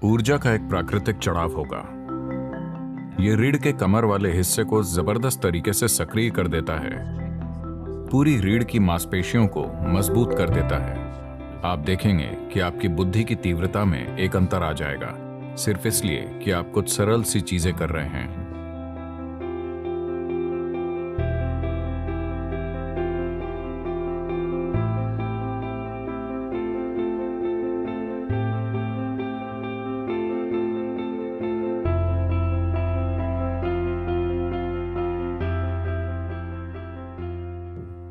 ऊर्जा का एक प्राकृतिक चढ़ाव होगा। ये रीढ़ के कमर वाले हिस्से को जबरदस्त तरीके से सक्रिय कर देता है, पूरी रीढ़ की मांसपेशियों को मजबूत कर देता है। आप देखेंगे कि आपकी बुद्धि की तीव्रता में एक अंतर आ जाएगा, सिर्फ इसलिए कि आप कुछ सरल सी चीजें कर रहे हैं।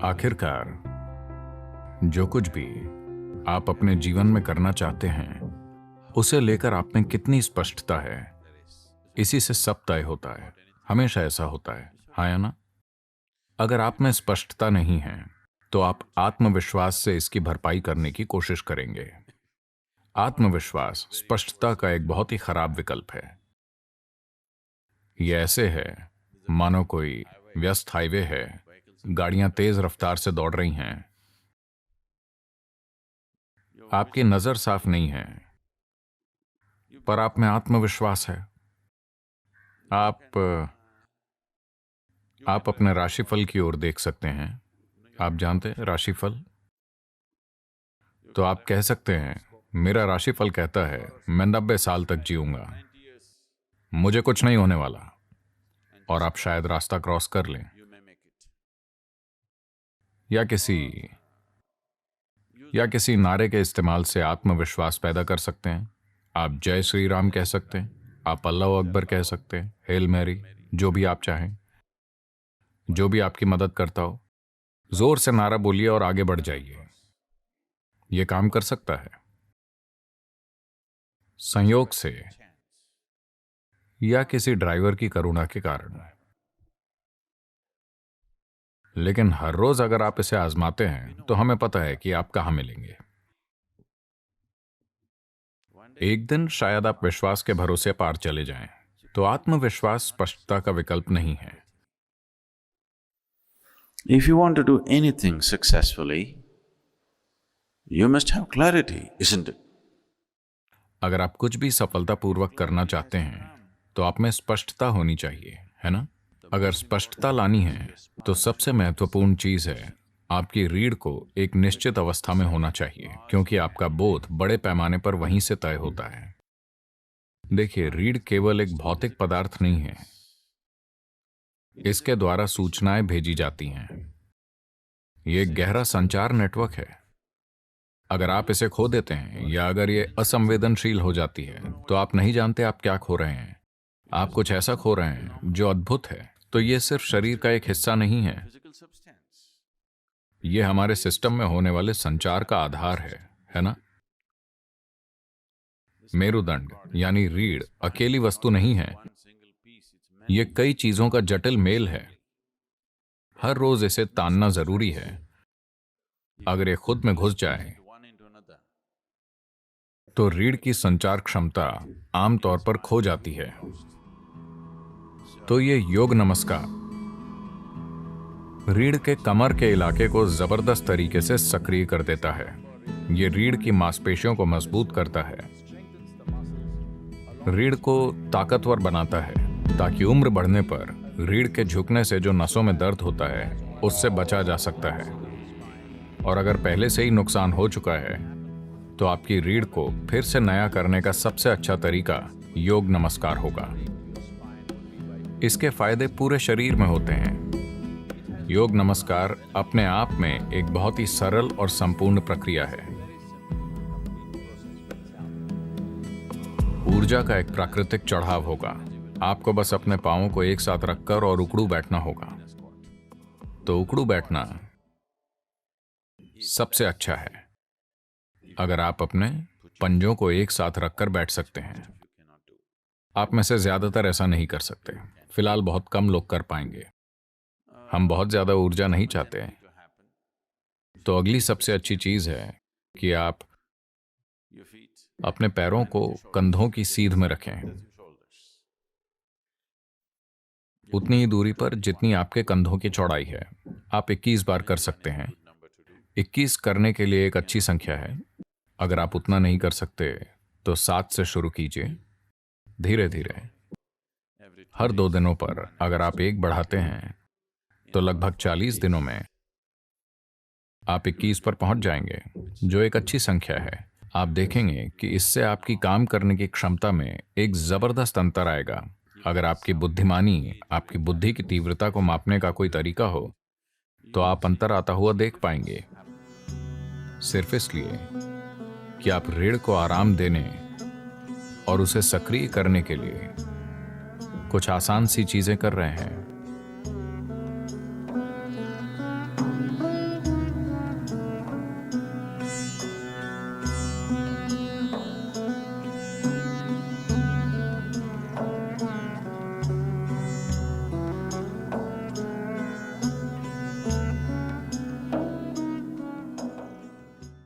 आखिरकार जो कुछ भी आप अपने जीवन में करना चाहते हैं, उसे लेकर आप में कितनी स्पष्टता है, इसी से सब तय होता है। हमेशा ऐसा होता है, हाँ या ना? अगर आप में स्पष्टता नहीं है तो आप आत्मविश्वास से इसकी भरपाई करने की कोशिश करेंगे। आत्मविश्वास स्पष्टता का एक बहुत ही खराब विकल्प है। यह ऐसे है मानो कोई व्यस्त हाईवे है, गाड़ियां तेज रफ्तार से दौड़ रही हैं, आपकी नजर साफ नहीं है, पर आप में आत्मविश्वास है। आप अपने राशिफल की ओर देख सकते हैं। आप जानते हैं राशिफल? तो आप कह सकते हैं, मेरा राशिफल कहता है मैं 90 साल तक जीऊंगा, मुझे कुछ नहीं होने वाला, और आप शायद रास्ता क्रॉस कर लें। या किसी नारे के इस्तेमाल से आत्मविश्वास पैदा कर सकते हैं। आप जय श्री राम कह सकते हैं, आप अल्लाह अकबर कह सकते हैं, हेल मैरी, जो भी आप चाहें, जो भी आपकी मदद करता हो। जोर से नारा बोलिए और आगे बढ़ जाइए। यह काम कर सकता है। संयोग से या किसी ड्राइवर की करुणा के कारण। लेकिन हर रोज अगर आप इसे आजमाते हैं तो हमें पता है कि आप कहां मिलेंगे। एक दिन शायद आप विश्वास के भरोसे पार चले जाएं। तो आत्मविश्वास स्पष्टता का विकल्प नहीं है। If you want to do anything successfully, you must have clarity, isn't it? अगर आप कुछ भी सफलतापूर्वक करना चाहते हैं तो आप में स्पष्टता होनी चाहिए, है ना? अगर स्पष्टता लानी है तो सबसे महत्वपूर्ण चीज है आपकी रीढ़ को एक निश्चित अवस्था में होना चाहिए, क्योंकि आपका बोध बड़े पैमाने पर वहीं से तय होता है। देखिए, रीढ़ केवल एक भौतिक पदार्थ नहीं है, इसके द्वारा सूचनाएं भेजी जाती हैं। यह एक गहरा संचार नेटवर्क है। अगर आप इसे खो देते हैं या अगर ये असंवेदनशील हो जाती है तो आप नहीं जानते आप क्या खो रहे हैं। आप कुछ ऐसा खो रहे हैं जो अद्भुत है। तो ये सिर्फ शरीर का एक हिस्सा नहीं है, ये हमारे सिस्टम में होने वाले संचार का आधार है ना? मेरुदंड यानी रीढ़ अकेली वस्तु नहीं है, ये कई चीजों का जटिल मेल है। हर रोज इसे तानना जरूरी है। अगर ये खुद में घुस जाए तो रीढ़ की संचार क्षमता आमतौर पर खो जाती है। तो ये योग नमस्कार रीढ़ के कमर के इलाके को जबरदस्त तरीके से सक्रिय कर देता है। ये रीढ़ की मांसपेशियों को मजबूत करता है, रीढ़ को ताकतवर बनाता है, ताकि उम्र बढ़ने पर रीढ़ के झुकने से जो नसों में दर्द होता है उससे बचा जा सकता है। और अगर पहले से ही नुकसान हो चुका है तो आपकी रीढ़ को फिर से नया करने का सबसे अच्छा तरीका योग नमस्कार होगा। इसके फायदे पूरे शरीर में होते हैं। योग नमस्कार अपने आप में एक बहुत ही सरल और संपूर्ण प्रक्रिया है। ऊर्जा का एक प्राकृतिक चढ़ाव होगा। आपको बस अपने पांवों को एक साथ रखकर और उकड़ू बैठना होगा। तो उकड़ू बैठना सबसे अच्छा है। अगर आप अपने पंजों को एक साथ रखकर बैठ सकते हैं। आप में से ज्यादातर ऐसा नहीं कर सकते। फिलहाल बहुत कम लोग कर पाएंगे। हम बहुत ज्यादा ऊर्जा नहीं चाहते। तो अगली सबसे अच्छी चीज है कि आप अपने पैरों को कंधों की सीध में रखें, उतनी ही दूरी पर जितनी आपके कंधों की चौड़ाई है। आप 21 बार कर सकते हैं। 21 करने के लिए एक अच्छी संख्या है। अगर आप उतना नहीं कर सकते तो 7 से शुरू कीजिए, धीरे धीरे। हर 2 दिनों पर अगर आप 1 बढ़ाते हैं तो लगभग 40 दिनों में आप 21 पर पहुंच जाएंगे, जो एक अच्छी संख्या है। आप देखेंगे कि इससे आपकी काम करने की क्षमता में एक जबरदस्त अंतर आएगा। अगर आपकी बुद्धिमानी, आपकी बुद्धि की तीव्रता को मापने का कोई तरीका हो तो आप अंतर आता हुआ देख पाएंगे। सिर्फ इसलिए कि आप रीढ़ को आराम देने और उसे सक्रिय करने के लिए कुछ आसान सी चीजें कर रहे हैं।